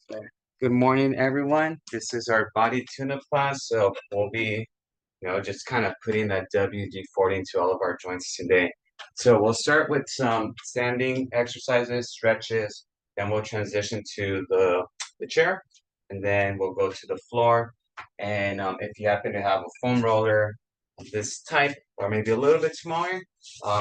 Good morning, everyone. This is our body tune-up class. So we'll be, just kind of putting that WD-40 into all of our joints today. So we'll start with some standing exercises, stretches, then we'll transition to the chair, and then we'll go to the floor. And if you happen to have a foam roller of this type, or maybe a little bit smaller,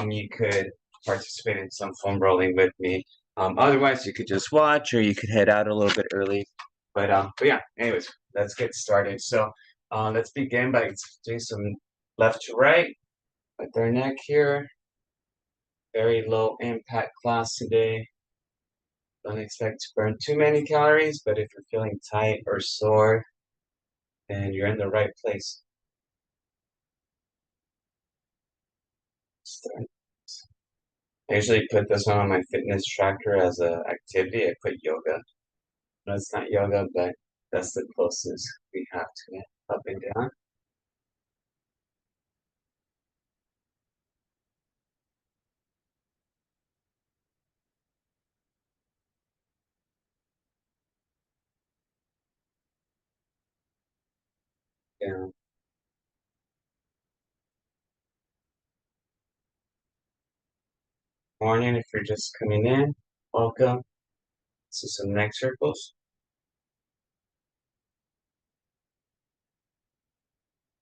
you could participate in some foam rolling with me. Otherwise, you could just watch, or you could head out a little bit early. But yeah, anyways, let's get started. So let's begin by doing some left to right with our neck here. Very low impact class today. Don't expect to burn too many calories, but if you're feeling tight or sore, then you're in the right place. Start. I usually put this one on my fitness tracker as an activity. I put yoga. No, it's not yoga, but that's the closest we have to it. Up and down. Down. Morning, if you're just coming in, welcome. So some neck circles.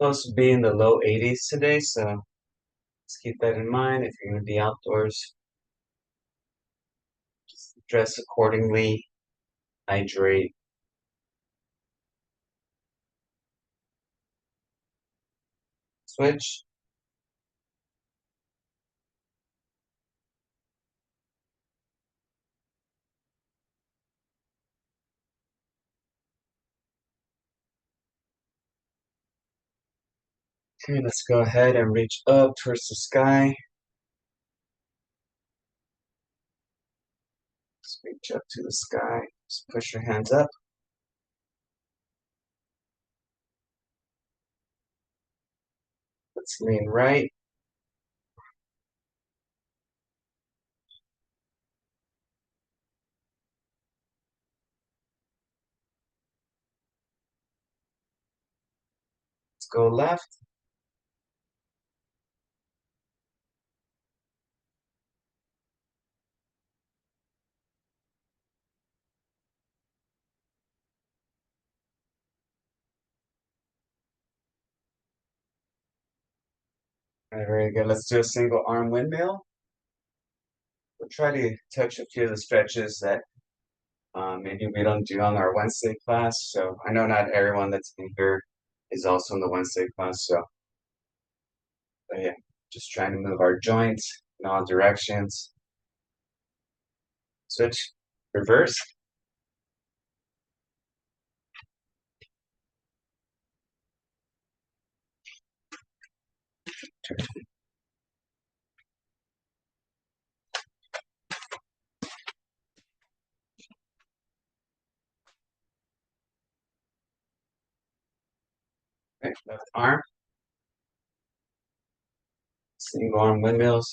Supposed to be in the low 80s today, so let's keep that in mind. If you're going to be outdoors, just dress accordingly, hydrate. Switch. Okay, let's go ahead and reach up towards the sky. Just reach up to the sky. Just push your hands up. Let's lean right. Let's go left. All right, very good. Let's do a single arm windmill. We'll try to touch a few of the stretches that maybe we don't do on our Wednesday class. So I know not everyone that's in here is also in the Wednesday class. But yeah, just trying to move our joints in all directions. Switch, reverse. Okay, left arm, single arm windmills.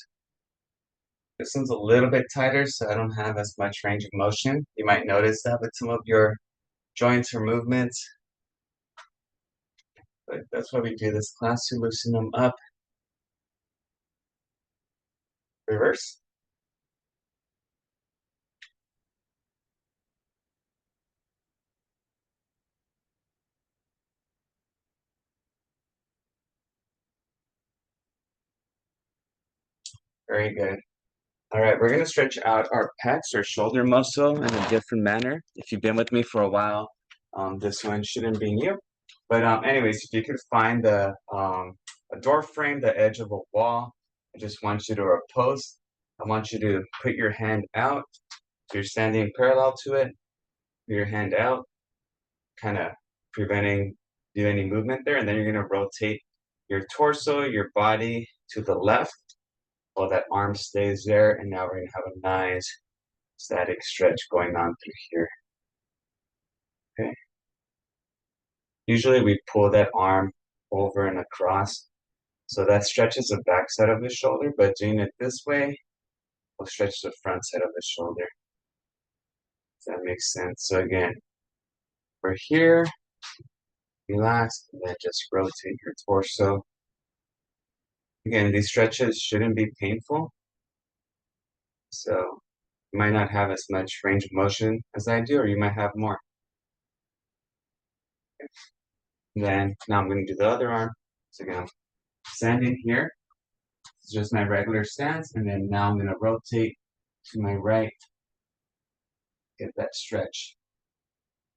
This one's a little bit tighter, so I don't have as much range of motion. You might notice that with some of your joints or movements. But that's why we do this class to loosen them up. Reverse. Very good. All right, we're gonna stretch out our pecs or shoulder muscle in a different manner. If you've been with me for a while, this one shouldn't be new. But anyways, if you could find a door frame, the edge of a wall, I just want you to, or a post, I want you to put your hand out. So you're standing parallel to it, put your hand out, kind of preventing do any movement there, and then you're gonna rotate your torso, your body to the left while that arm stays there, and now we're gonna have a nice static stretch going on through here. Okay. Usually we pull that arm over and across. So that stretches the back side of the shoulder, but doing it this way will stretch the front side of the shoulder. If that makes sense. So again, over here, relax, and then just rotate your torso. Again, these stretches shouldn't be painful, so you might not have as much range of motion as I do, or you might have more. Then now I'm going to do the other arm. So again, I'm standing here. It's just my regular stance, and then now I'm going to rotate to my right, get that stretch.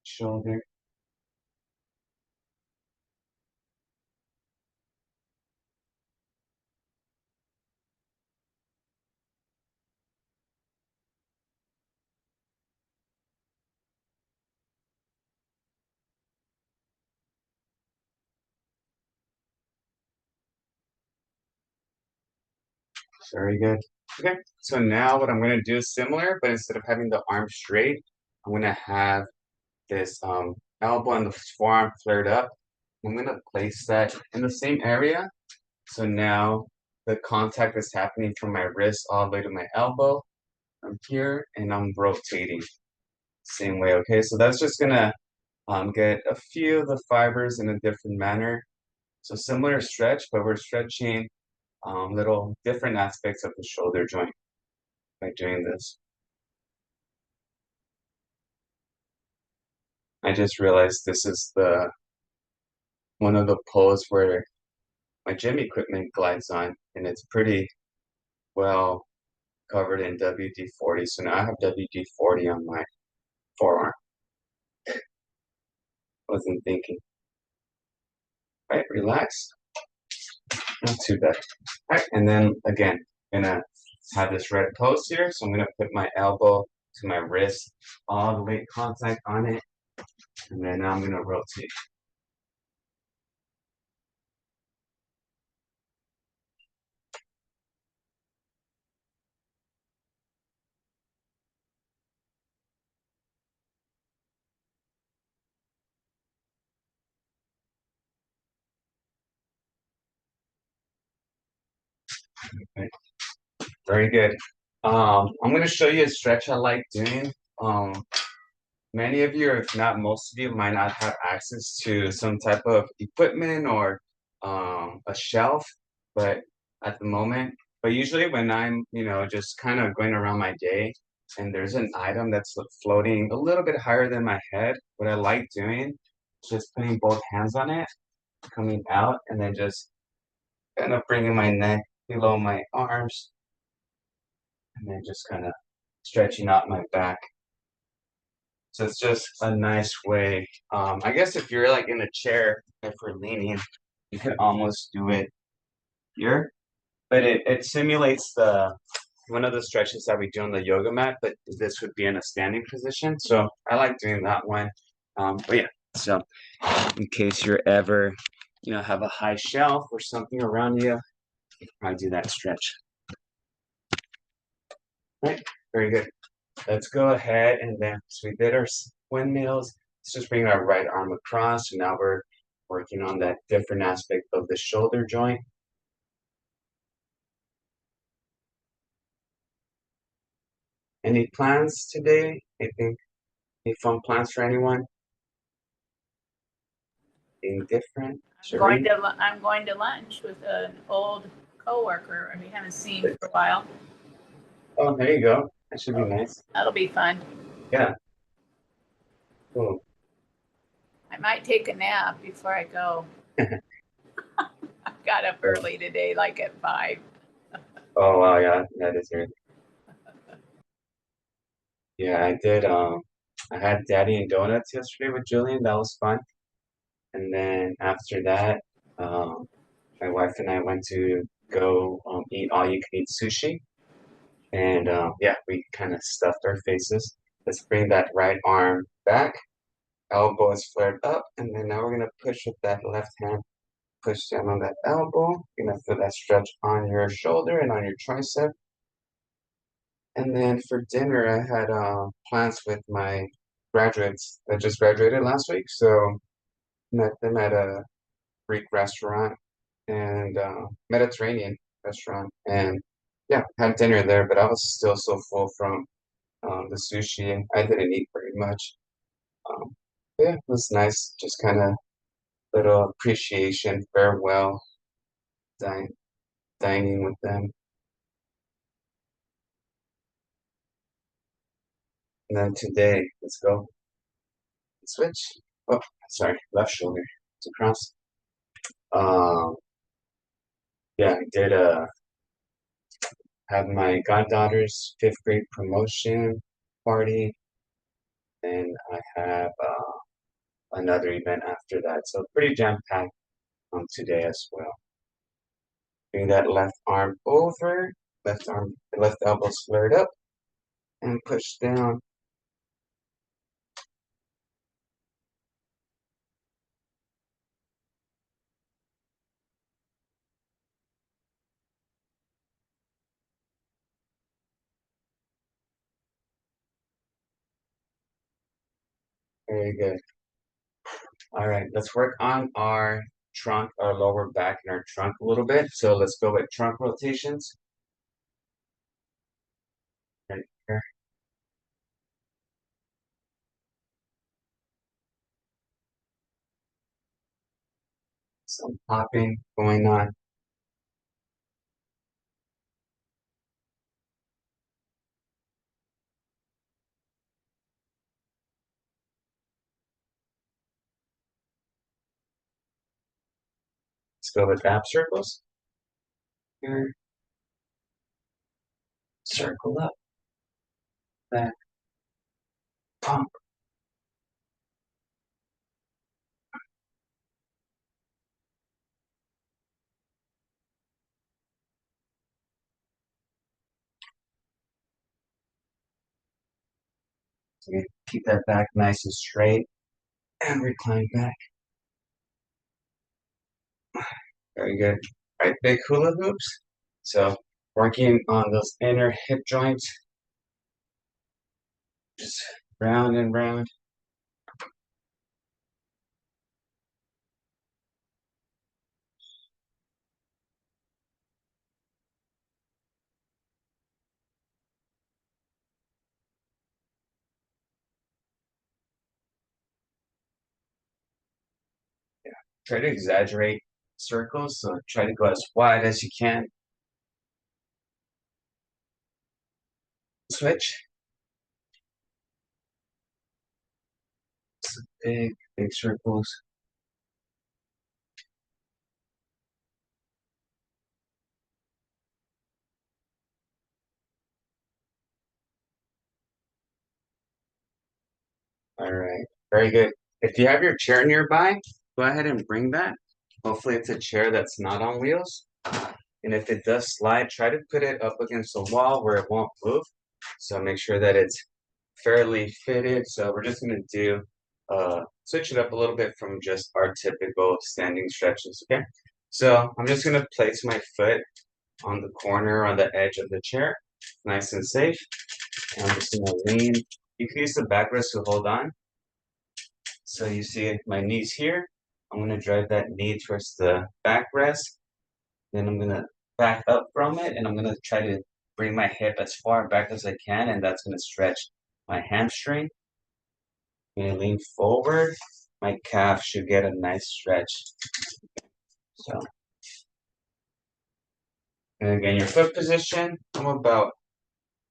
Shoulder. Very good. Okay, so now what I'm going to do is similar, but instead of having the arm straight, I'm going to have this elbow and the forearm flared up. I'm going to place that in the same area. So now the contact is happening from my wrist all the way to my elbow. I'm here and I'm rotating same way. Okay, so that's just going to get a few of the fibers in a different manner. So similar stretch, but we're stretching little different aspects of the shoulder joint by doing this. I just realized this is the one of the poles where my gym equipment glides on, and it's pretty well covered in WD-40. So now I have WD-40 on my forearm. Wasn't thinking. All right, relax. Not too bad. All right, and then again, gonna have this red post here. So I'm gonna put my elbow to my wrist, all the way contact on it, and then now I'm gonna rotate. Okay, very good. I'm gonna show you a stretch I like doing. Many of you, or if not most of you, might not have access to some type of equipment or a shelf, but at the moment, but usually when I'm, just kind of going around my day and there's an item that's floating a little bit higher than my head, what I like doing is just putting both hands on it, coming out, and then just kind of bringing my neck below my arms, and then just kind of stretching out my back. So it's just a nice way. I guess if you're like in a chair, if we're leaning, you could almost do it here. But it simulates the one of the stretches that we do on the yoga mat, but this would be in a standing position. So I like doing that one. But yeah, so in case you're ever, have a high shelf or something around you, I do that stretch. Right, very good. Let's go ahead and then, so we did our windmills. Let's just bring our right arm across. So now we're working on that different aspect of the shoulder joint. Any plans today? Any fun plans for anyone? Being different? I'm going to lunch with an old coworker we haven't seen for a while. Oh, there you go. That should be nice. That'll be fun. Yeah. Cool. I might take a nap before I go. I got up early today, like at 5. Oh wow, yeah, that is early. Yeah, I did. I had Daddy and Donuts yesterday with Julian. That was fun. And then after that, my wife and I went to go eat all you can eat sushi. And yeah, we kind of stuffed our faces. Let's bring that right arm back. Elbow is flared up. And then now we're going to push with that left hand. Push down on that elbow. You're going to feel that stretch on your shoulder and on your tricep. And then for dinner, I had plans with my graduates that just graduated last week. So met them at a Greek restaurant and Mediterranean restaurant. And yeah, had dinner there, but I was still so full from the sushi. I didn't eat very much. Um, Yeah, it was nice. Just kind of little appreciation, farewell, dine, dining with them. And then today, let's go. Switch. Oh, sorry, left shoulder. It's across. Um, yeah, I did have my goddaughter's fifth grade promotion party, and I have another event after that. So pretty jam-packed today as well. Bring that left arm over, left elbow flared up, and push down. Very good. All right, let's work on our trunk, our lower back, and our trunk a little bit. So let's go with trunk rotations. Right here. Some popping going on. Let's go with ab circles. Here, circle up, back, pump. So you keep that back nice and straight and recline back. Very good. All right, big hula hoops. So working on those inner hip joints, just round and round. Try to exaggerate circles, so try to go as wide as you can. Switch. Big, big circles. All right, very good. If you have your chair nearby, go ahead and bring that. Hopefully it's a chair that's not on wheels. And if it does slide, try to put it up against the wall where it won't move. So make sure that it's fairly fitted. So we're just gonna do switch it up a little bit from just our typical standing stretches, okay? So I'm just gonna place my foot on the corner, on the edge of the chair, nice and safe. And I'm just gonna lean. You can use the backrest to hold on. So you see my knees here. I'm gonna drive that knee towards the backrest. Then I'm gonna back up from it, and I'm gonna try to bring my hip as far back as I can, and that's gonna stretch my hamstring. I'm gonna lean forward. My calf should get a nice stretch. So, and again, your foot position, I'm about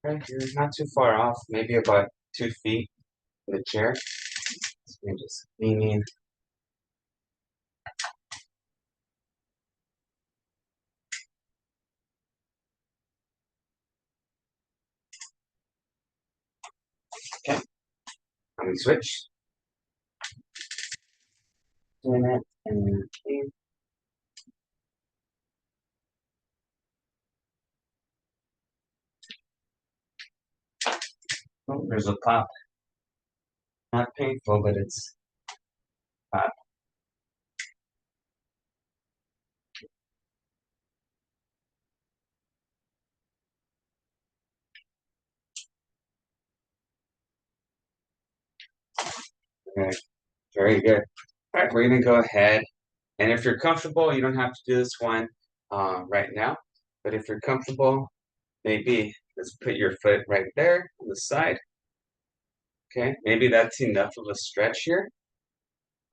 right here, not too far off, maybe about 2 feet from the chair. So you're just leaning. Okay, let me switch. Doing it and lean. Oh, there's a pop. Not painful, but it's pop. Okay, very good. All right, we're gonna go ahead. And if you're comfortable, you don't have to do this one right now. But if you're comfortable, maybe let's put your foot right there on the side. Okay, maybe that's enough of a stretch here.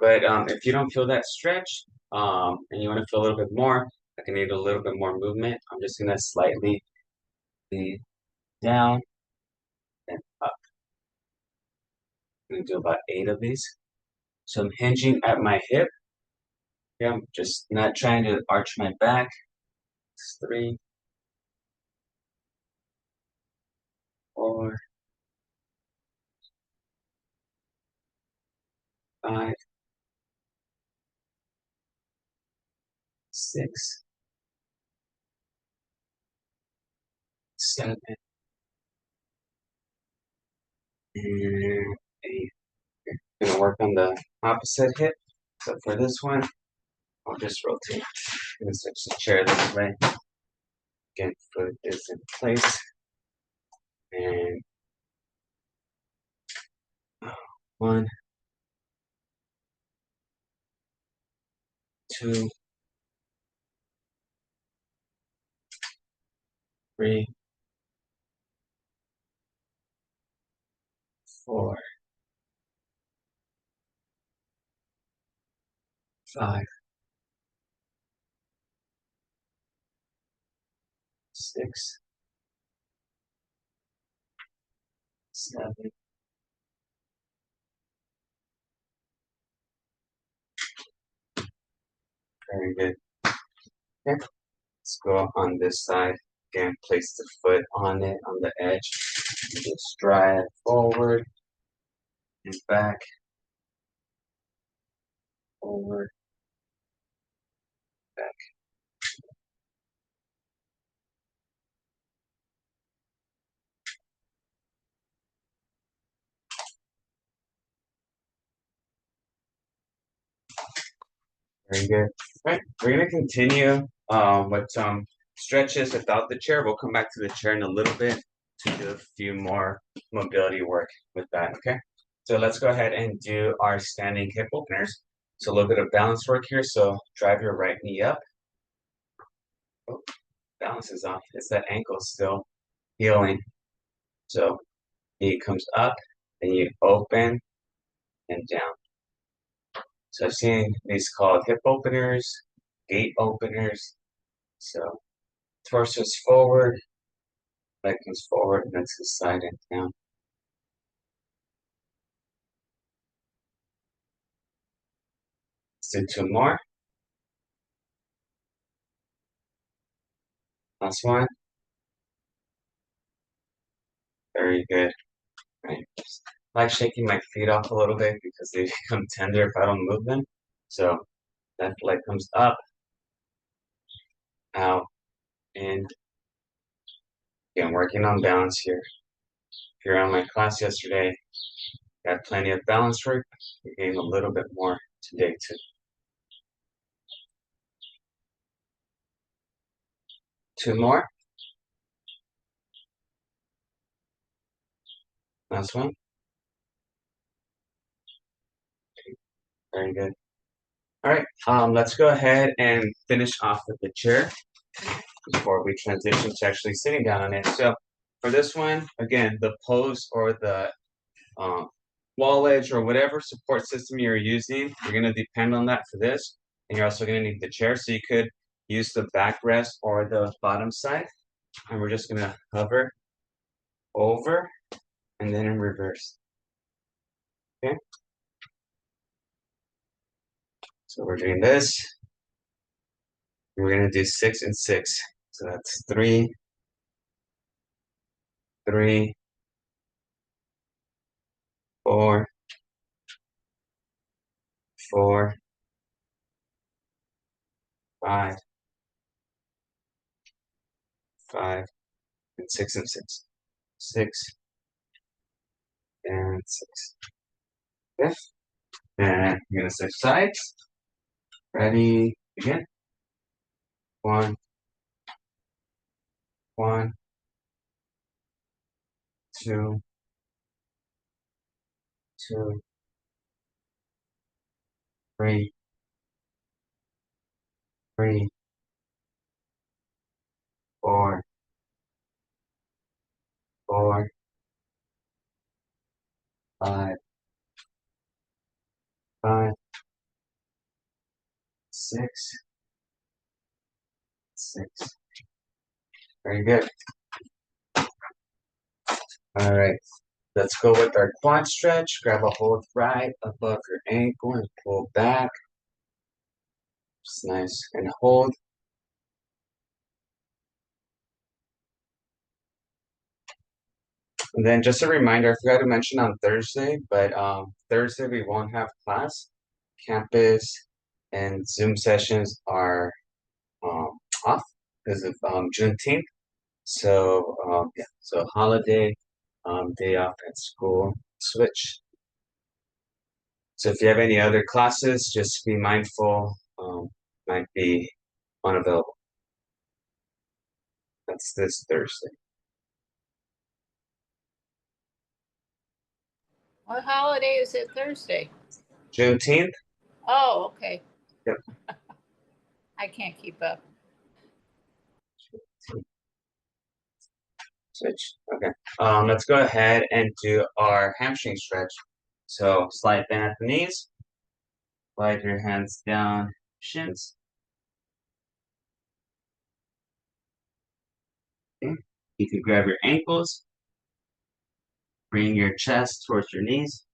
But if you don't feel that stretch, and you want to feel a little bit more, like I need a little bit more movement, I'm just gonna slightly lean down and up. I'm gonna do about 8 of these. So I'm hinging at my hip. Yeah, I'm just not trying to arch my back. It's 3, 4, 5, 6, 7, and 8. Gonna work on the opposite hip. So for this one, I'll just rotate. I'm gonna switch the chair this way. Again, foot is in place. And 1, 2, 3, 4, 5, 6, 7, very good. Okay, let's go on this side. Again, place the foot on it, on the edge. Just drive forward and back, forward, back. Very good. All right, we're gonna continue with some stretches without the chair. We'll come back to the chair in a little bit to do a few more mobility work with that, okay? So let's go ahead and do our standing hip openers. So a little bit of balance work here. So drive your right knee up. Oh, balance is off. It's that ankle still healing. So knee comes up, and you open and down. So I've seen these called hip openers, gate openers. So torso is forward, leg comes forward, and then to the side and down. Let's do 2 more. Last one. Very good. Right. I like shaking my feet off a little bit because they become tender if I don't move them. So that leg comes up, out, in. Again, working on balance here. If you're on my class yesterday, got plenty of balance work. You're getting a little bit more today too. 2 more. Last one. Very good. All right, let's go ahead and finish off with the chair before we transition to actually sitting down on it. So for this one, again, the pose or the um, wall edge or whatever support system you're using, you're going to depend on that for this. And you're also going to need the chair. So you could use the backrest or the bottom side. And we're just going to hover over and then in reverse. Okay. So we're doing this. We're going to do 6 and 6. So that's 3, 3, 4, 4, 5, 5, and 6 and 6. 6 and 6. Okay. And you're gonna switch sides. Ready, begin. 1, 1, 2, 2, 3, 3, 4, 4, 5, 5, 6, 6. Very good. All right. Let's go with our quad stretch. Grab a hold right above your ankle and pull back. Just nice and hold. And then just a reminder, I forgot to mention on Thursday, but Thursday we won't have class. Campus and Zoom sessions are off because of Juneteenth. So yeah, so holiday, day off at school, switch. So if you have any other classes, just be mindful, might be unavailable. That's this Thursday. What holiday is it Thursday? Juneteenth? Oh, okay. Yep. I can't keep up. Switch. Okay. Let's go ahead and do our hamstring stretch. So slide bend at the knees, slide your hands down, shins. Okay. You can grab your ankles, bring your chest towards your knees.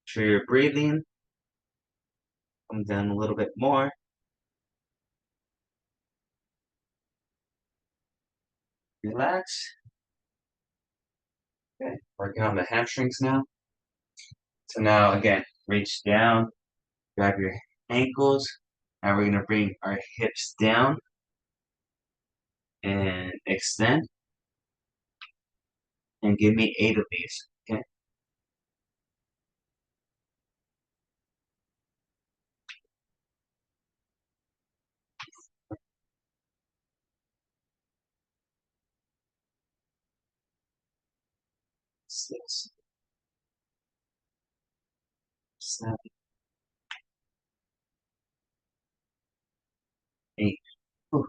Sure you're breathing. Come down a little bit more. Relax. Okay, working on the hamstrings now. So now again, reach down, grab your ankles. Now we're gonna bring our hips down and extend. And give me 8 of these. Okay. Six, 7, 8. Whew.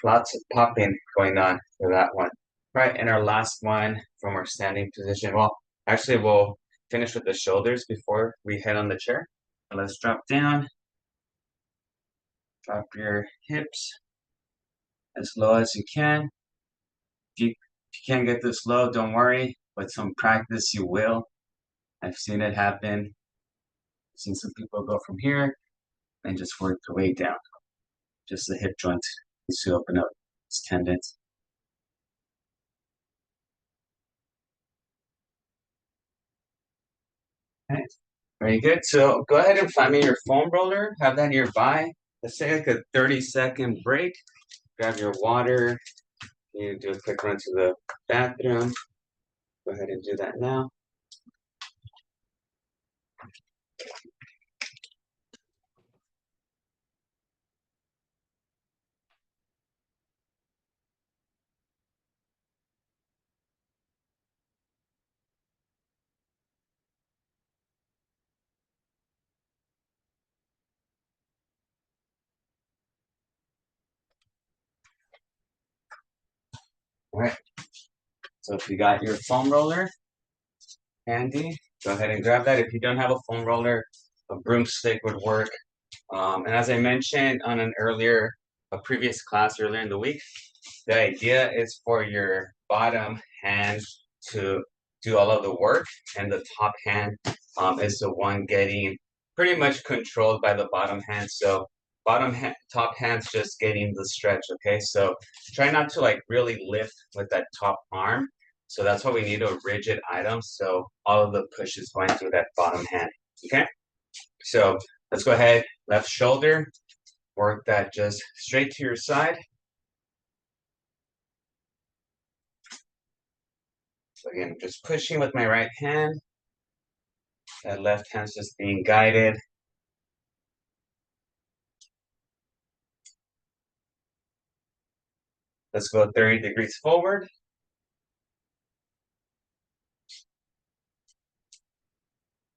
Lots of popping going on for that one. Right, and our last one from our standing position. Well, actually, we'll finish with the shoulders before we head on the chair. Let's drop down. Drop your hips as low as you can. If you can't get this low, don't worry. With some practice, you will. I've seen it happen. I've seen some people go from here and just work their way down. Just the hip joint needs to open up its tendons. Okay, very good. So go ahead and find me your foam roller. Have that nearby. Let's take like a 30-second break. Grab your water. You do a quick run to the bathroom. Go ahead and do that now. All right. So if you got your foam roller handy, go ahead and grab that. If you don't have a foam roller, a broomstick would work. And as I mentioned on a previous class earlier in the week, the idea is for your bottom hand to do all of the work, and the top hand is the one getting pretty much controlled by the bottom hand. So top hand's just getting the stretch. Okay, so try not to like really lift with that top arm. So that's why we need a rigid item. So all of the push is going through that bottom hand. Okay, so let's go ahead. Left shoulder, work that just straight to your side. So again, just pushing with my right hand. That left hand's just being guided. Let's go 30 degrees forward.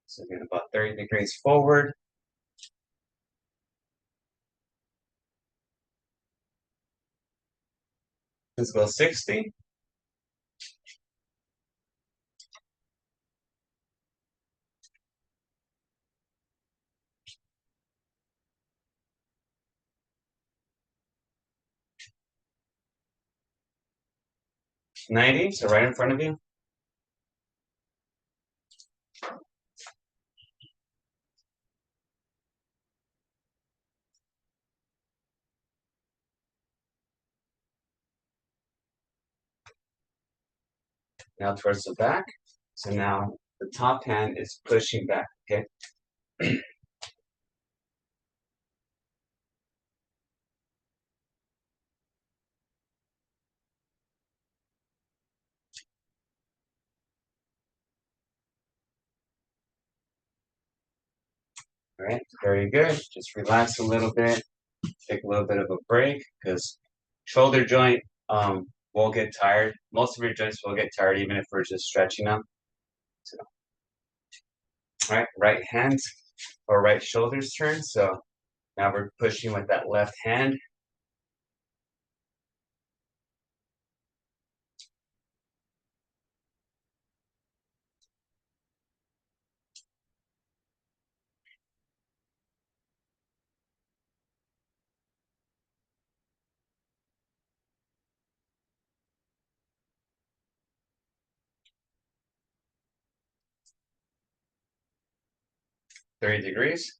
So again, about 30 degrees forward. Let's go 60. $90, so right in front of you. Now towards the back. So now the top hand is pushing back, okay? All right, very good. Just relax a little bit. Take a little bit of a break because shoulder joint will get tired. Most of your joints will get tired even if we're just stretching them. So, all right hand or right shoulder's turn. So now we're pushing with that left hand. Thirty degrees.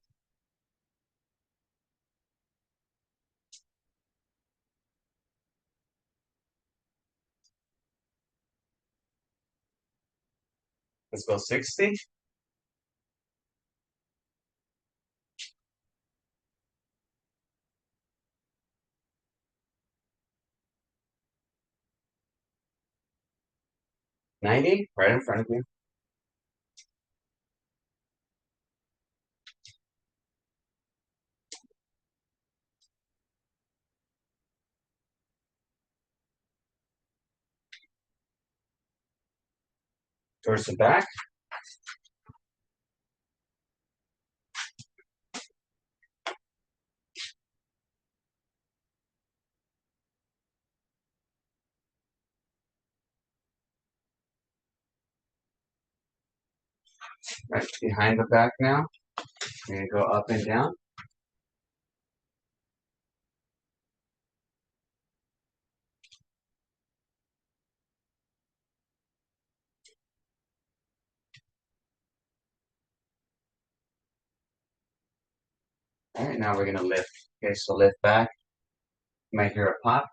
Let's go 60. $90, right in front of you. Towards the back. Right behind the back now. We're gonna go up and down. All right, now we're gonna lift. Okay, so lift back. You might hear a pop.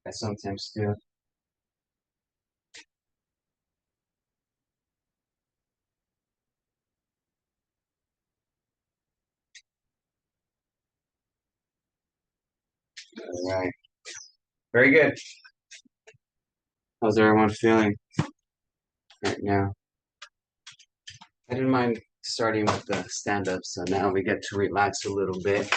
I sometimes do. All right, very good. How's everyone feeling right now? I didn't mind starting with the stand-up, so now we get to relax a little bit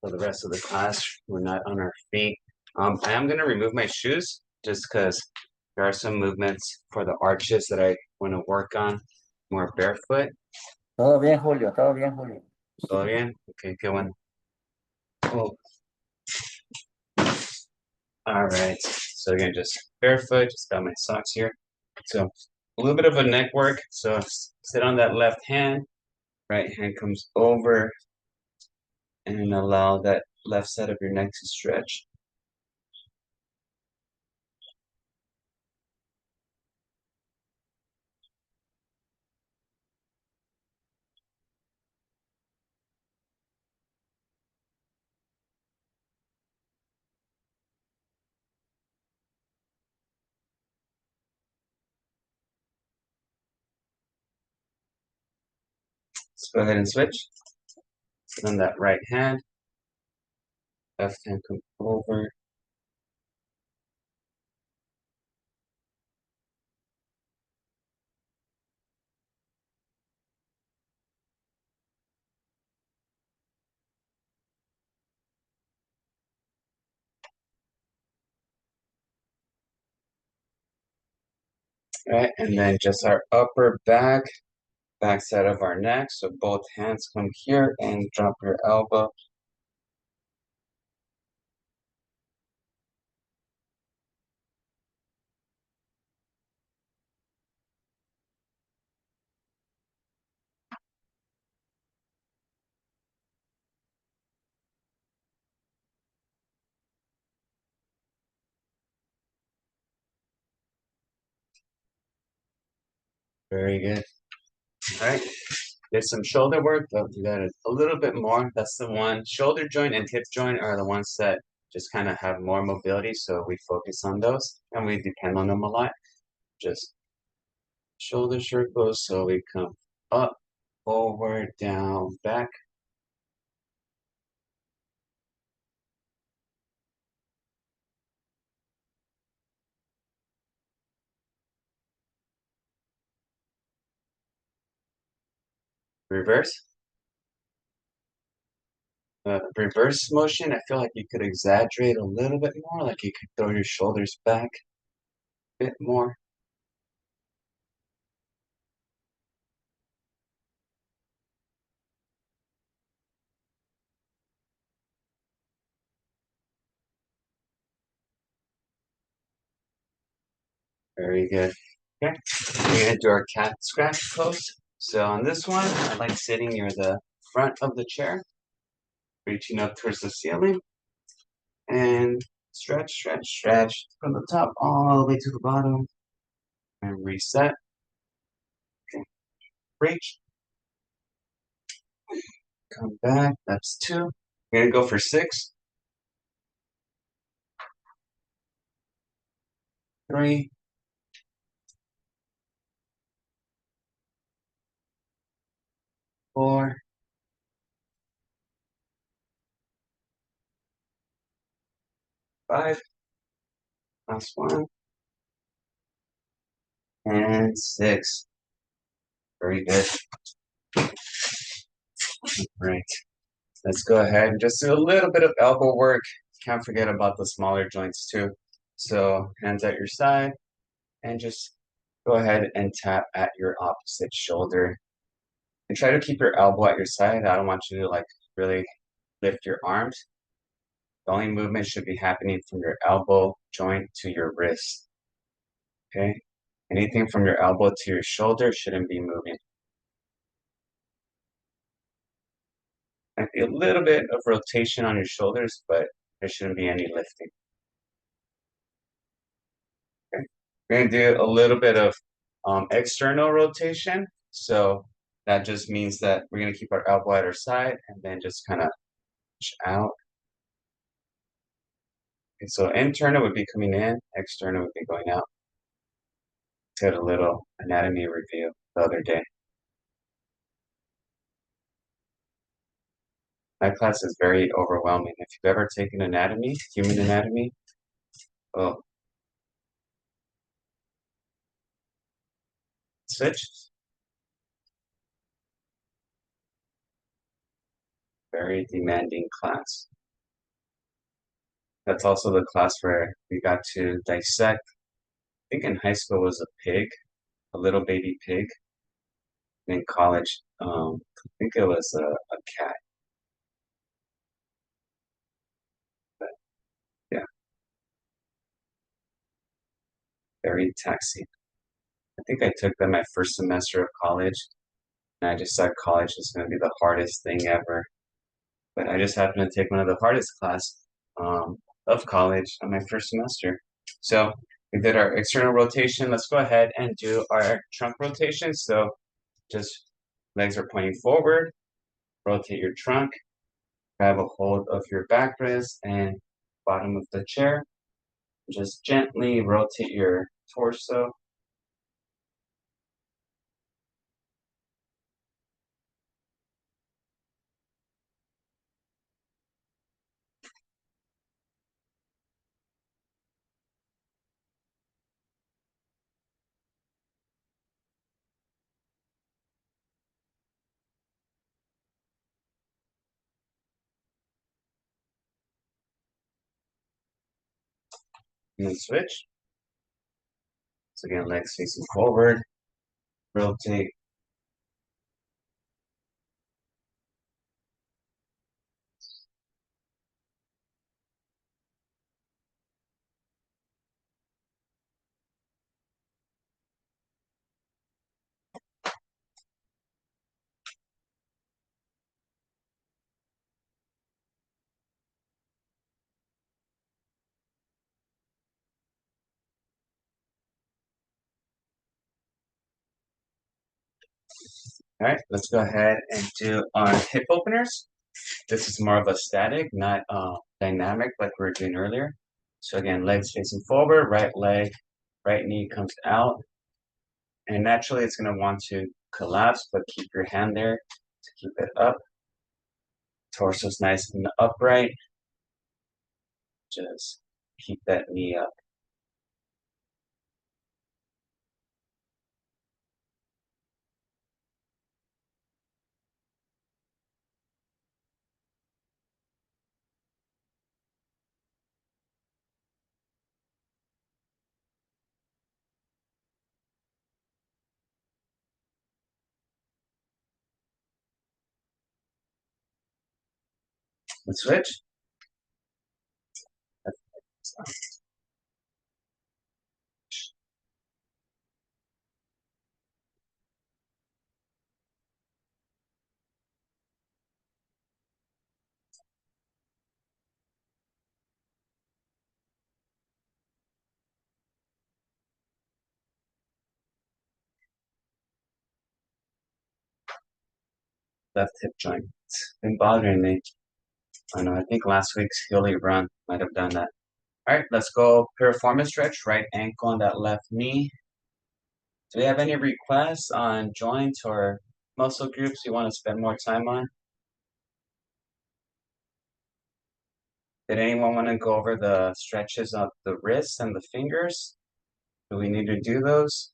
for the rest of the class. We're not on our feet. I am gonna remove my shoes just because there are some movements for the arches that I want to work on more barefoot. Todo bien, Julio, todo bien, Julio. ¿Todo bien? Okay, qué bueno. Cool. All right. So again, just barefoot, just got my socks here. So a little bit of a neck work. So sit on that left hand, right hand comes over and allow that left side of your neck to stretch. Let's go ahead and switch. Sit on that right hand, left hand come over. Right, and then just our upper back side of our neck. So both hands come here and drop your elbow. Very good. All right. There's some shoulder work, but we got a little bit more. That's the one. Shoulder joint and hip joint are the ones that just kind of have more mobility, so we focus on those and we depend on them a lot. Just shoulder circles, so we come up, forward, down, back. Reverse. Reverse motion, I feel like you could exaggerate a little bit more, like you could throw your shoulders back a bit more. Very good. Okay, we're gonna do our cat scratch pose. So on this one, I like sitting near the front of the chair, reaching up towards the ceiling, and stretch, stretch, stretch from the top all the way to the bottom, and reset. Okay, reach, come back. That's 2. We're gonna go for 6, 3, 4, 5. Last one, and 6. Very good. Right. Let's go ahead and just do a little bit of elbow work. Can't forget about the smaller joints too. So hands at your side and just go ahead and tap at your opposite shoulder. And try to keep your elbow at your side. I don't want you to like really lift your arms. The only movement should be happening from your elbow joint to your wrist. Okay? Anything from your elbow to your shoulder shouldn't be moving. Might be a little bit of rotation on your shoulders, but there shouldn't be any lifting. Okay. We're gonna do a little bit of external rotation. So that just means that we're gonna keep our elbow at our side and then just kind of push out. Okay, so internal would be coming in, external would be going out. Did a little anatomy review the other day. My class is very overwhelming. If you've ever taken anatomy, human anatomy, oh, switch. Very demanding class. That's also the class where we got to dissect. I think in high school was a pig, a little baby pig. In college, I think it was a cat. But yeah, very taxing. I think I took that my first semester of college, and I just thought college was going to be the hardest thing ever. But I just happened to take one of the hardest class of college on my first semester. So we did our external rotation. Let's go ahead and do our trunk rotation. So just legs are pointing forward, rotate your trunk, grab a hold of your backrest and bottom of the chair. Just gently rotate your torso. And then switch. So again, legs facing forward, rotate. All right, let's go ahead and do our hip openers. This is more of a static, not dynamic like we were doing earlier. So again, legs facing forward, right leg, right knee comes out. And naturally it's gonna want to collapse, but keep your hand there to keep it up. Torso's nice and upright. Just keep that knee up. Let's switch. Left hip joint. It's been bothering me. I know, I think last week's Hilly run might have done that. All right, let's go piriformis stretch, right ankle on that left knee. Do we have any requests on joints or muscle groups you want to spend more time on? Did anyone want to go over the stretches of the wrists and the fingers? Do we need to do those?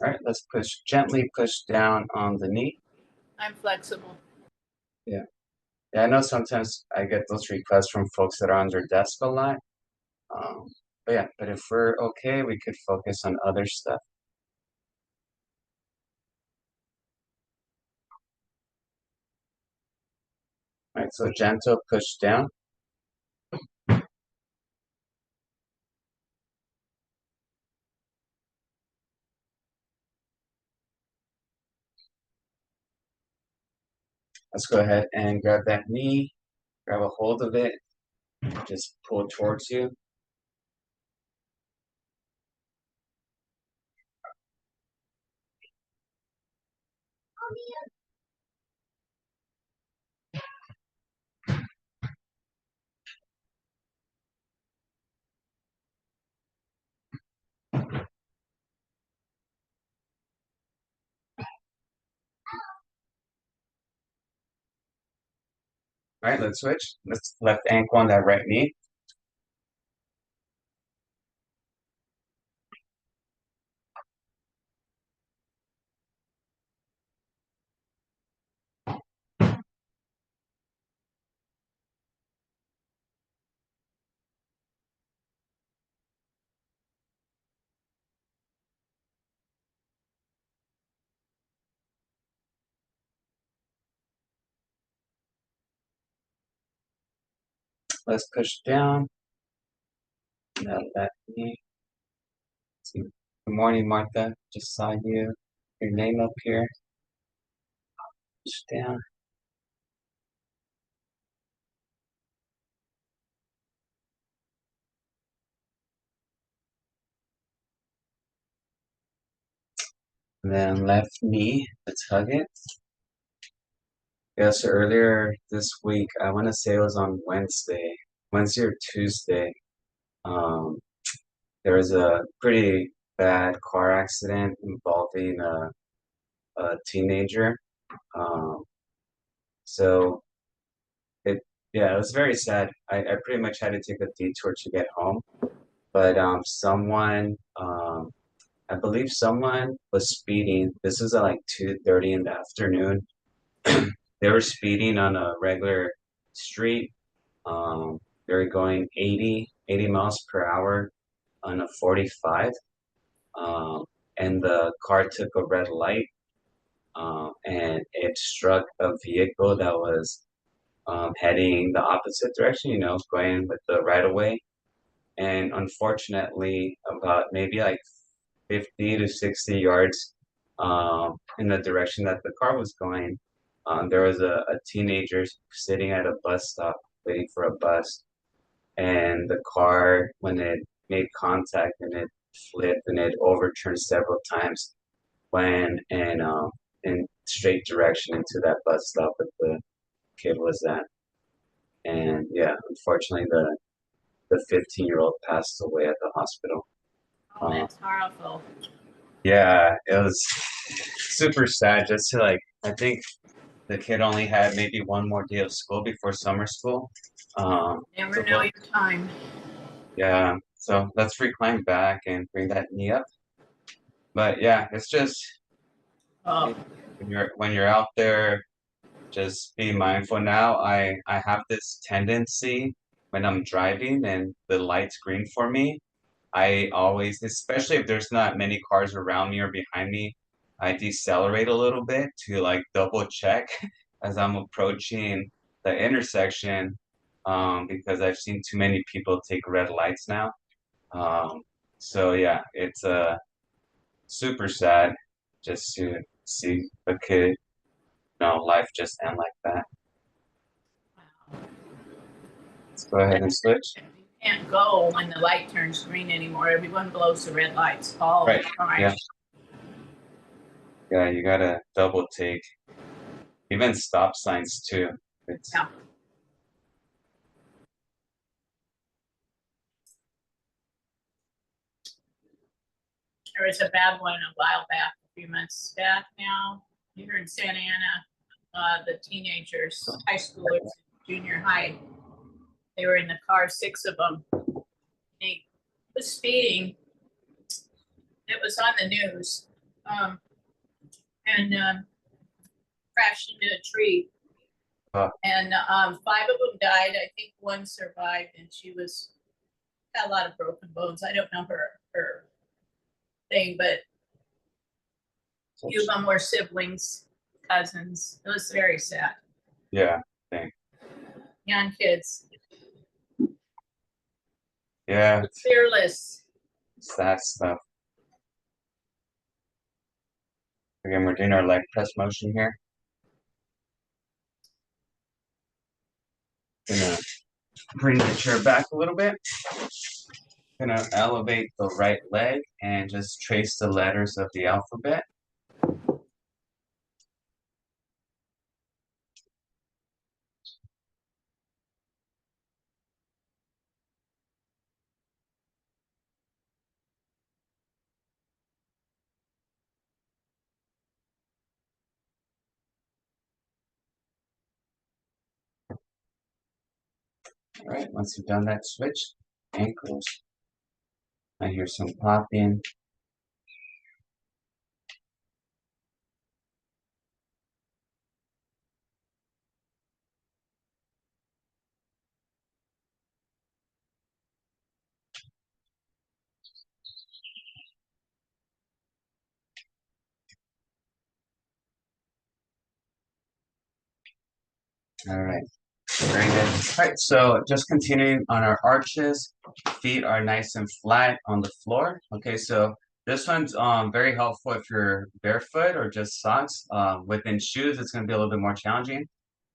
All right, let's gently push down on the knee. I'm flexible. Yeah, I know sometimes I get those requests from folks that are on their desk a lot. But if we're okay, we could focus on other stuff. All right, so gentle push down. Let's go ahead and grab that knee, grab a hold of it, just pull towards you. All right, let's switch. Let's left ankle on that right knee. Let's push down. That left knee. See. Good morning, Martha. Just saw you. Your name up here. Push down. And then left knee. Let's hug it. Yeah, so earlier this week, I want to say it was on Wednesday or Tuesday. Um, there was a pretty bad car accident involving a teenager. Um, so it, yeah, it was very sad. I pretty much had to take a detour to get home. But I believe someone was speeding. This was at like 2:30 in the afternoon. They were speeding on a regular street. They were going 80 miles per hour on a 45. Um, and the car took a red light, and it struck a vehicle that was heading the opposite direction, going with the right of way. And unfortunately, about maybe like 50 to 60 yards in the direction that the car was going, there was a teenager sitting at a bus stop waiting for a bus. and the car, when it made contact and it flipped and it overturned several times, went in straight direction into that bus stop that the kid was at. And yeah, unfortunately, the 15-year-old passed away at the hospital. Oh, that's horrible. Yeah, it was super sad just to like, I think the kid only had maybe one more day of school before summer school. Never so know your time. yeah, so let's recline back and bring that knee up. But yeah, it's just Oh, when you're out there, just be mindful now. I have this tendency when I'm driving and the light's green for me, I always, especially if there's not many cars around me or behind me, I decelerate a little bit to like double check as I'm approaching the intersection, because I've seen too many people take red lights now. Um, so yeah, it's super sad just to see a kid, life just end like that. wow. Let's go ahead and switch. You can't go when the light turns green anymore. Everyone blows the red lights all Right. the time. Yeah. Yeah, you gotta double take. Even stop signs too. It's Yeah. There was a bad one a while back, a few months back now, here in Santa Ana. The teenagers, high schoolers, junior high, they were in the car, 6 of them. They was speeding. It was on the news. And crashed into a tree. And 5 of them died. I think one survived, and she had a lot of broken bones. I don't know her thing, but a few of them were siblings, cousins. It was very sad. yeah, Young kids, yeah, fearless. sad stuff. Again, we're doing our leg press motion here. Gonna bring the chair back a little bit. Gonna elevate the right leg and just trace the letters of the alphabet. All right, once you've done that, switch ankles. I hear some popping. All right, very good. All right, so just continuing on our arches, feet are nice and flat on the floor. Okay, so this one's very helpful if you're barefoot or just socks. Within shoes, it's gonna be a little bit more challenging.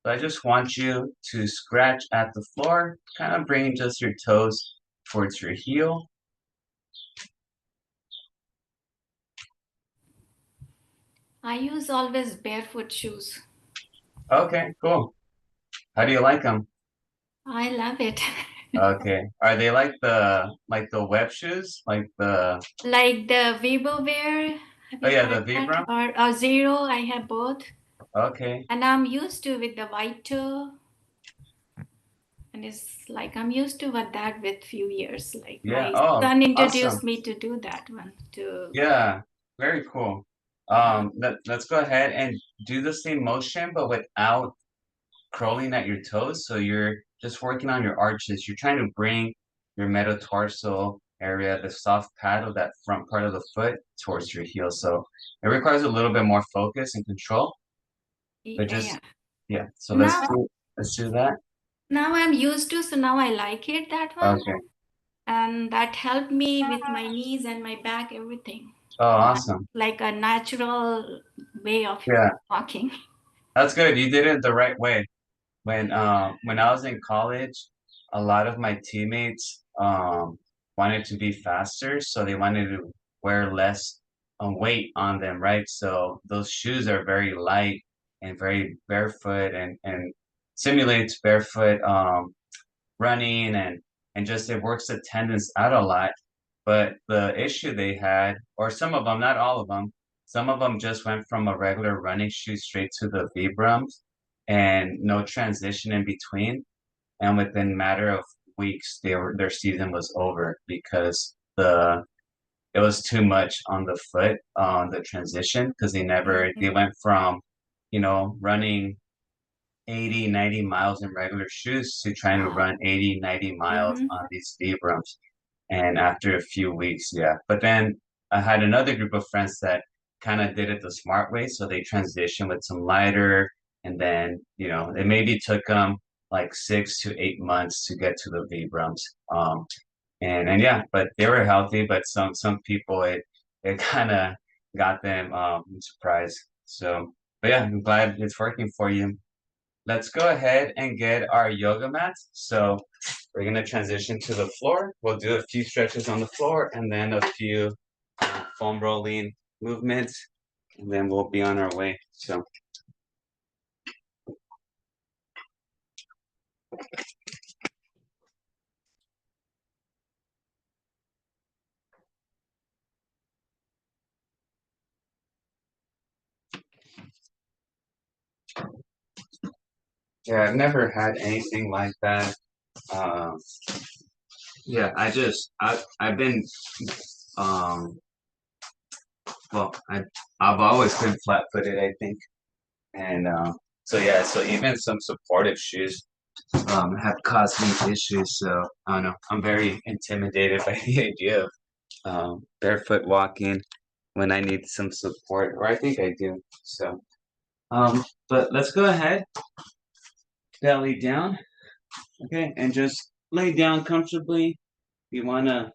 But I just want you to scratch at the floor, kind of bringing just your toes towards your heel. I use always barefoot shoes. Okay, cool. How do you like them? I love it. Okay. Are they like the web shoes? Like the Like the Vibowear. Oh yeah, the Vibram? Or Zero, I have both. Okay. And I'm used to with the white toe. And it's like I'm used to with that with few years. Like Yeah. my Oh, son introduced awesome. me to do that one too. Yeah, very cool. Let's go ahead and do the same motion, but without curling at your toes. So you're just working on your arches. You're trying to bring your metatarsal area, the soft pad of that front part of the foot, towards your heel. So it requires a little bit more focus and control. But just Yeah. so Now, let's do that. now I'm used to, so now I like it, that one. Okay. And that helped me with my knees and my back, everything. Oh, awesome. Like a natural way of Yeah. walking. That's good. You did it the right way. When I was in college, a lot of my teammates wanted to be faster, so they wanted to wear less weight on them, right? So those shoes are very light and very barefoot and simulates barefoot running and just it works the tendons out a lot. But the issue they had, or some of them, not all of them, some of them just went from a regular running shoe straight to the Vibrams and no transition in between. And within matter of weeks, their season was over because it was too much on the foot on the transition because they went from running 80, 90 miles in regular shoes to trying to run 80, 90 miles Mm-hmm. on these Vibrams. And after a few weeks, yeah. But then I had another group of friends that kind of did it the smart way. So they transitioned with some lighter, and then, it maybe took them like 6 to 8 months to get to the Vibrams. And yeah, but they were healthy, but some people it kind of got them surprised. So, but yeah, I'm glad it's working for you. Let's go ahead and get our yoga mats. So we're going to transition to the floor. We'll do a few stretches on the floor and then a few foam rolling movements, and then we'll be on our way. So yeah, I've never had anything like that. Um, yeah, I've been um well I've always been flat footed, I think. And so yeah, so even some supportive shoes have caused me issues. So I don't know. I'm very intimidated by the idea of barefoot walking when I need some support, or I think I do. So, but let's go ahead, belly down, okay, and just lay down comfortably. We want to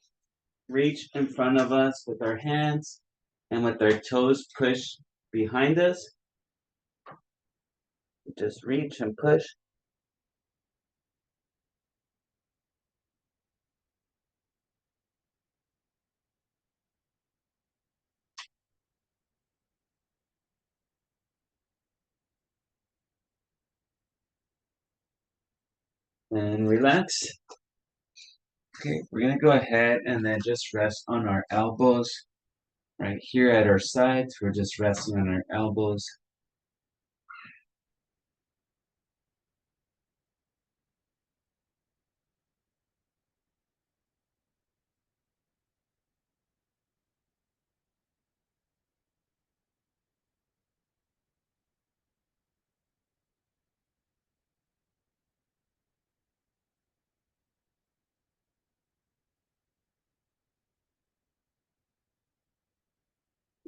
reach in front of us with our hands and with our toes pushed behind us. Just reach and push. And relax. Okay, we're gonna go ahead and then just rest on our elbows right here at our sides. We're just resting on our elbows.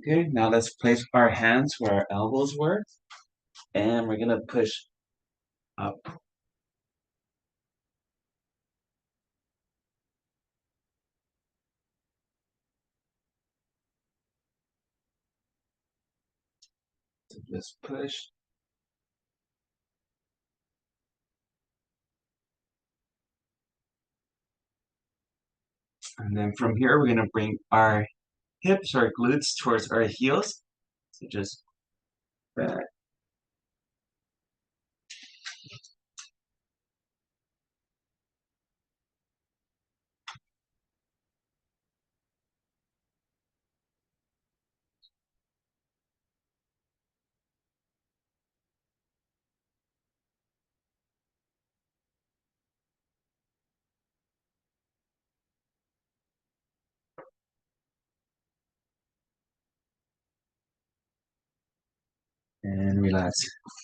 Okay, now let's place our hands where our elbows were, and we're gonna push up. So just push. And then from here, we're gonna bring our hips, our glutes towards our heels. So just back. And relax.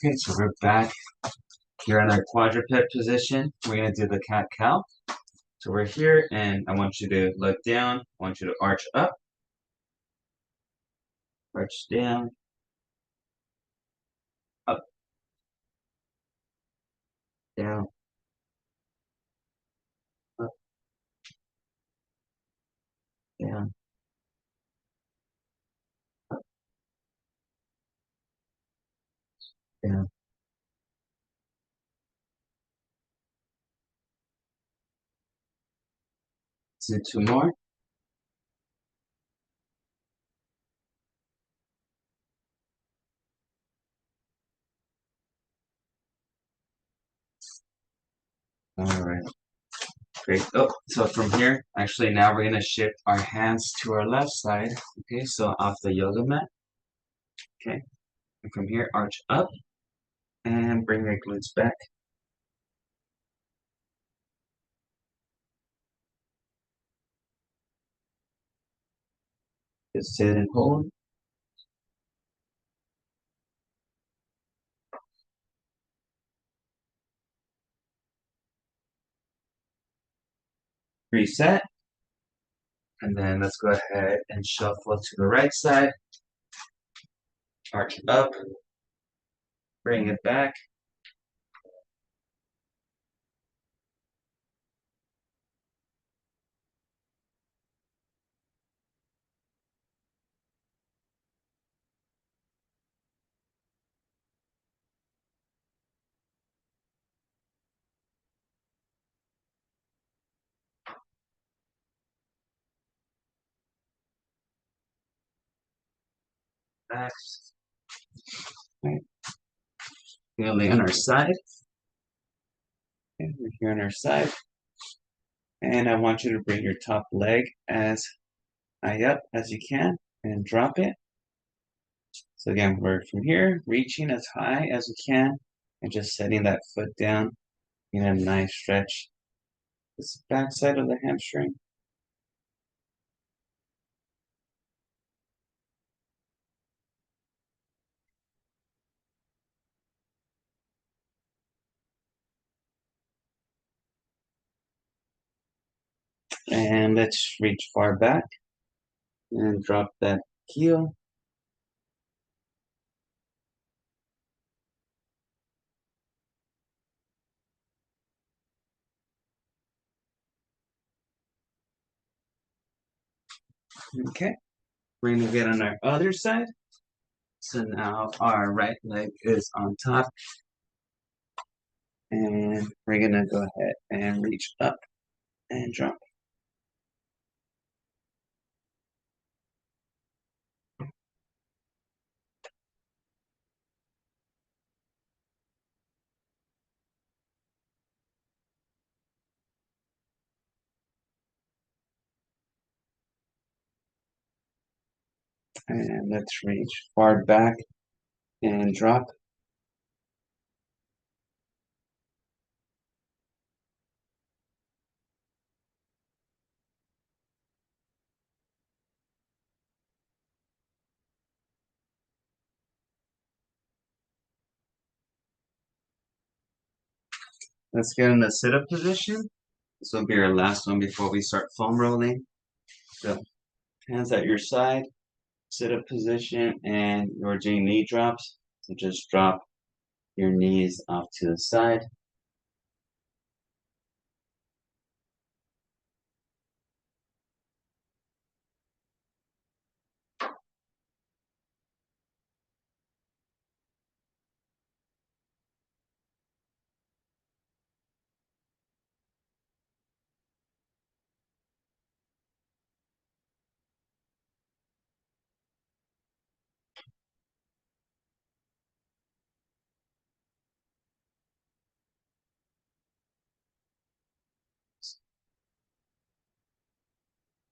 Okay, so we're back here in our quadruped position. We're gonna do the cat-cow. So we're here, and I want you to look down. I want you to arch up, arch down, up, down, up, down, up, down. do 2 more. All right. Great. Oh, so from here, actually now we're gonna shift our hands to our left side. Okay, so off the yoga mat. Okay, and from here, arch up and bring your glutes back. Just sit and hold. Reset. And then let's go ahead and shuffle to the right side. Arch up. Bring it back. Back. Right. We'll lay on our side. Okay, we're here on our side. And I want you to bring your top leg as high up as you can and drop it. So again, we're from here, reaching as high as we can and just setting that foot down in a nice stretch. This back side of the hamstring. And let's reach far back and drop that heel. Okay, we're gonna get on our other side. So now our right leg is on top. And we're gonna go ahead and reach up and drop. And let's reach far back and drop. Let's get in the sit-up position. This will be our last one before we start foam rolling. So hands at your side, sit-up position, and you're doing knee drops. So just drop your knees off to the side.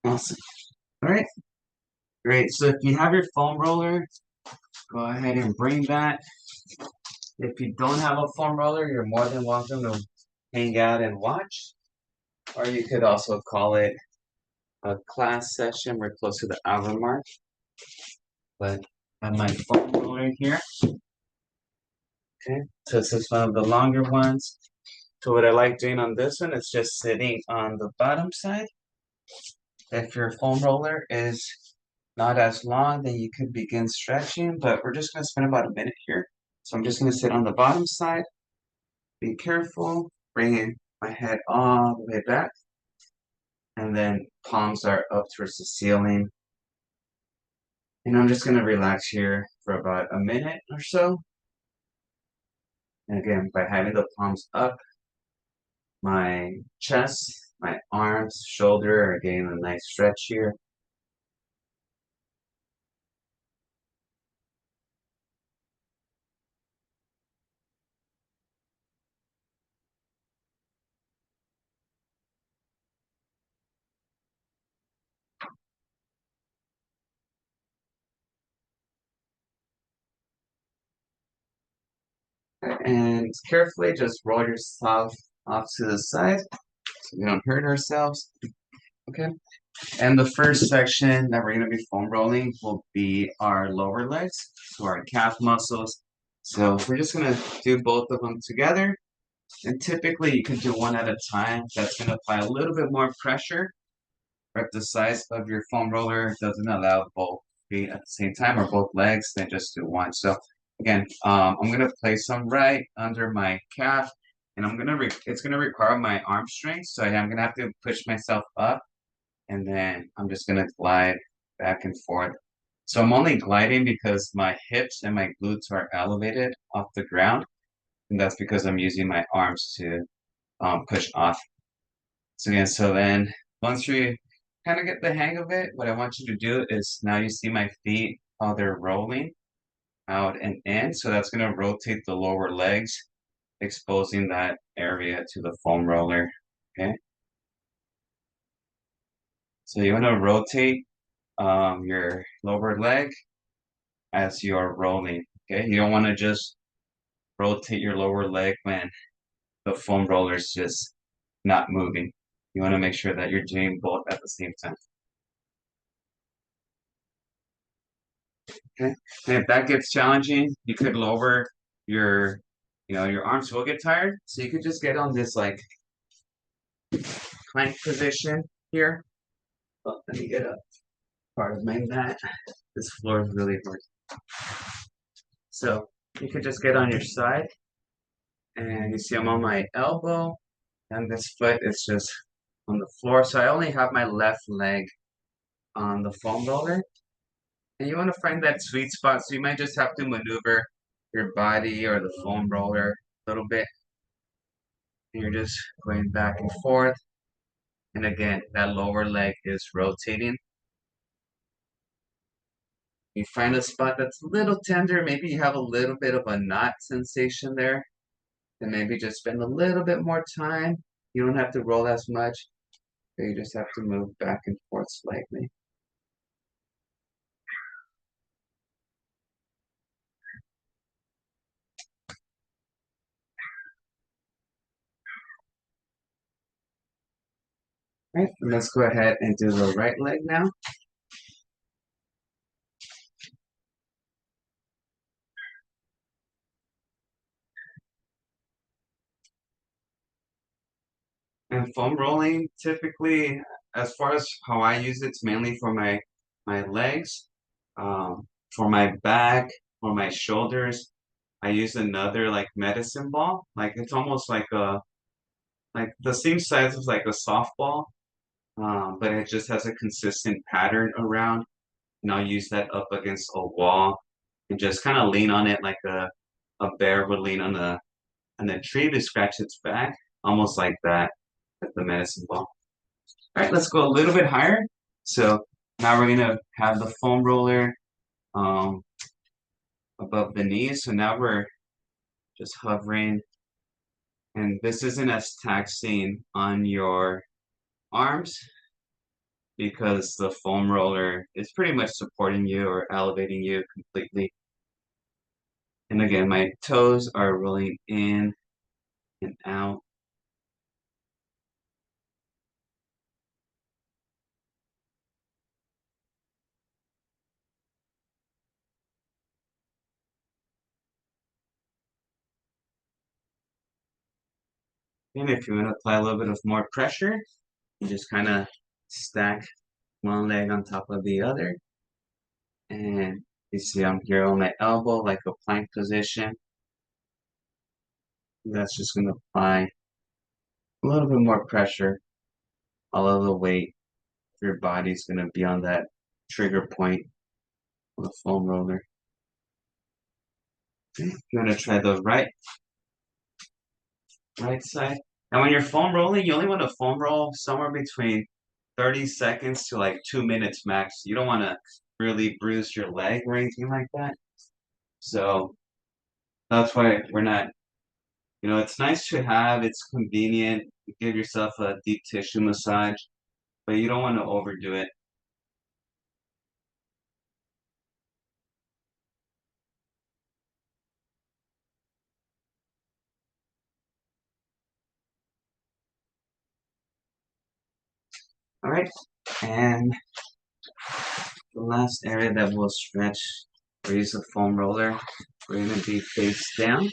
Awesome. All right. Great. So if you have your foam roller, go ahead and bring that. If you don't have a foam roller, you're more than welcome to hang out and watch. Or you could also call it a class session. We're close to the hour mark. But I have my foam roller here. Okay, so this is one of the longer ones. So what I like doing on this one is just sitting on the bottom side. If your foam roller is not as long, then you could begin stretching, but we're just gonna spend about a minute here. So I'm just gonna sit on the bottom side. Be careful, bringing my head all the way back. And then palms are up towards the ceiling. And I'm just gonna relax here for about a minute or so. And again, by having the palms up, my chest my arms, shoulder are getting a nice stretch here. And carefully just roll yourself off to the side so we don't hurt ourselves. Okay. And the first section that we're going to be foam rolling will be our lower legs, so our calf muscles. So we're just going to do both of them together. And typically you can do one at a time. That's going to apply a little bit more pressure. Or if the size of your foam roller doesn't allow both feet at the same time or both legs, then just do one. So again, I'm going to place some right under my calf, and it's going to require my arm strength. So I'm going to have to push myself up, and then I'm just going to glide back and forth. So I'm only gliding because my hips and my glutes are elevated off the ground, and that's because I'm using my arms to push off. So then once we kind of get the hang of it, what I want you to do is now you see my feet, how they're rolling out and in. So that's going to rotate the lower legs, exposing that area to the foam roller. Okay. So you want to rotate your lower leg as you're rolling. Okay. You don't want to just rotate your lower leg when the foam roller is just not moving. You want to make sure that you're doing both at the same time. Okay. And if that gets challenging, you could lower your, your arms will get tired. So you could just get on this like plank position here. Oh, let me get up. Part of my mat. This floor is really hard. So you could just get on your side, and you see I'm on my elbow, and this foot is just on the floor. So I only have my left leg on the foam roller. And you want to find that sweet spot. So you might just have to maneuver your body or the foam roller a little bit. And you're just going back and forth. And again, that lower leg is rotating. You find a spot that's a little tender. Maybe you have a little bit of a knot sensation there. And maybe just spend a little bit more time. You don't have to roll as much. But you just have to move back and forth slightly. Right, and let's go ahead and do the right leg now. And foam rolling, typically, as far as how I use it, it's mainly for my legs, for my back, for my shoulders. I use another like medicine ball, like it's almost like the same size as like a softball, but it just has a consistent pattern around. And I'll use that up against a wall and just kind of lean on it like a bear would lean on a tree to scratch its back, almost like that with the medicine ball. All right, let's go a little bit higher. So now we're gonna have the foam roller um, above the knees. So now we're just hovering, and this isn't as taxing on your arms because the foam roller is pretty much supporting you or elevating you completely. And again, my toes are rolling in and out. And if you want to apply a little bit of more pressure, you just kind of stack one leg on top of the other. And you see I'm here on my elbow, like a plank position. That's just going to apply a little bit more pressure. All of the weight of your body's going to be on that trigger point of the foam roller. Okay. You want to try the right side. And when you're foam rolling, you only want to foam roll somewhere between 30 seconds to like 2 minutes max. You don't want to really bruise your leg or anything like that. So that's why we're not, it's nice to have, it's convenient. You give yourself a deep tissue massage, but you don't want to overdo it. All right, and the last area that we'll stretch or use the foam roller, we're gonna be face down.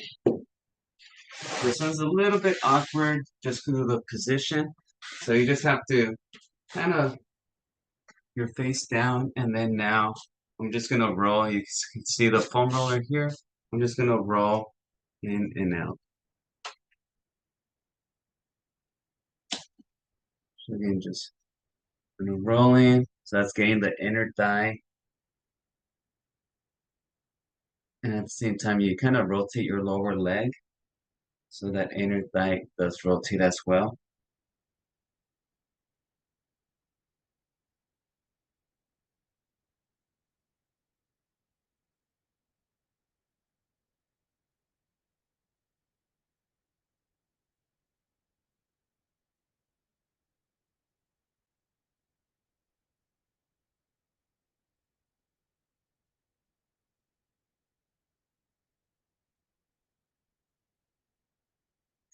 This one's a little bit awkward just because of the position. So you just have to kind of your face down, and then now I'm just gonna roll. You can see the foam roller here. I'm just gonna roll in and out. So again, just rolling. So that's getting the inner thigh. And at the same time, you kind of rotate your lower leg so that inner thigh does rotate as well.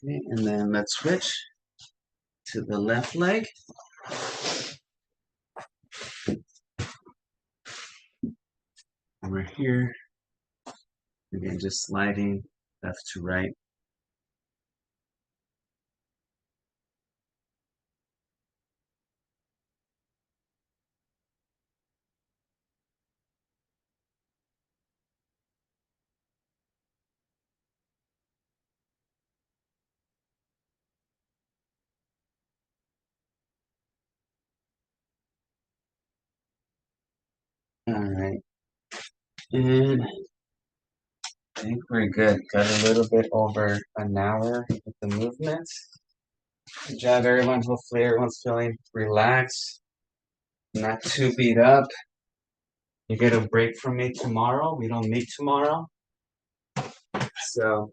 Okay, and then let's switch to the left leg. And we're here. Again, just sliding left to right. All right. And I think we're good. Got a little bit over an hour with the movements. Good job, everyone. Hopefully everyone's feeling relaxed, not too beat up. You get a break from me tomorrow. We don't meet tomorrow. So,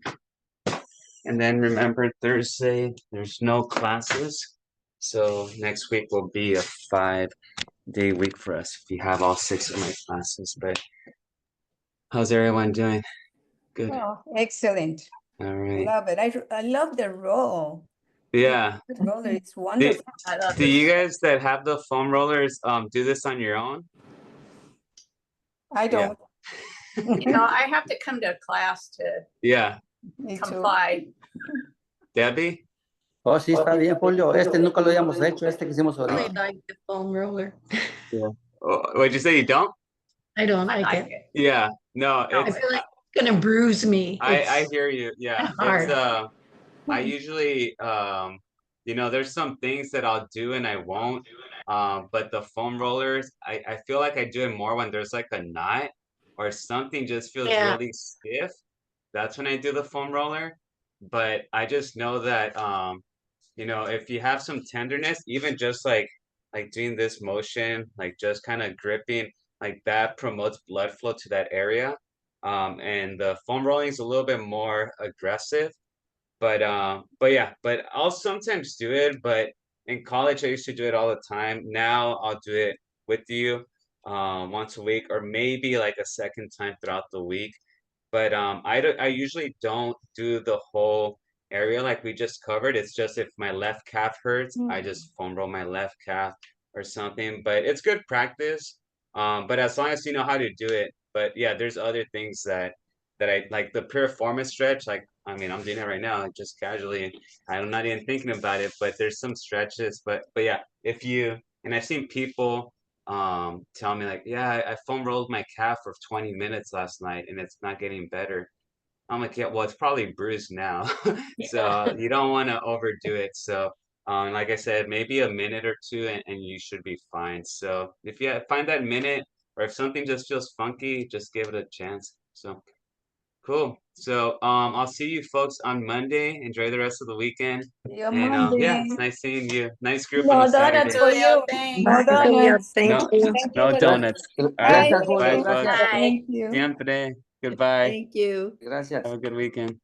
and then remember Thursday, there's no classes. So next week will be a 5-day week for us if you have all 6 of my classes. But how's everyone doing? Good. Oh, excellent. All right. Love it. I love the roll. Yeah. The roller, it's wonderful. I love Do it. you guys that have the foam rollers do this on your own? I don't. You know, I have to come to a class to Yeah. Me too. comply. Debbie? Oh, sí, está bien, Julio. Este nunca lo habíamos hecho, este que hicimos I ahorita. like the foam roller. Oh, what'd you say? You don't? I don't I like like it. it. Yeah. No, I it's feel like it's gonna bruise me. I It's- hear you. Yeah. hard. It's I usually there's some things that I'll do and I won't. But the foam rollers, I feel like I do it more when there's like a knot or something just feels Yeah. really stiff. That's when I do the foam roller. But I just know that if you have some tenderness, even just like doing this motion, like just kind of gripping, like that promotes blood flow to that area. And the foam rolling is a little bit more aggressive. But yeah, but I'll sometimes do it. But in college, I used to do it all the time. Now I'll do it with you once a week, or maybe like a second time throughout the week. But I usually don't do the whole area like we just covered. It's just if my left calf hurts, I just foam roll my left calf or something. But it's good practice. But as long as you know how to do it. But yeah, there's other things that I like the piriformis stretch. Like I mean, I'm doing it right now, just casually. I'm not even thinking about it. But there's some stretches. But yeah, if you and I've seen people tell me like, yeah, I foam rolled my calf for 20 minutes last night and it's not getting better. I'm like, yeah, well, it's probably bruised now. So you don't want to overdo it. So like I said, maybe a minute or two and you should be fine. So if you find that minute or if something just feels funky, just give it a chance. So Cool. So I'll see you folks on Monday. Enjoy the rest of the weekend. Your And yeah, Monday. it's nice seeing you. Nice group No on a donuts Saturday. for Julio, you. thanks. No donuts. Thank No, you. no donuts. All right. Gracias, Julio, Bye, gracias. folks. Bye. Thank you. Siempre. Goodbye. Thank you. Gracias. Have a good weekend.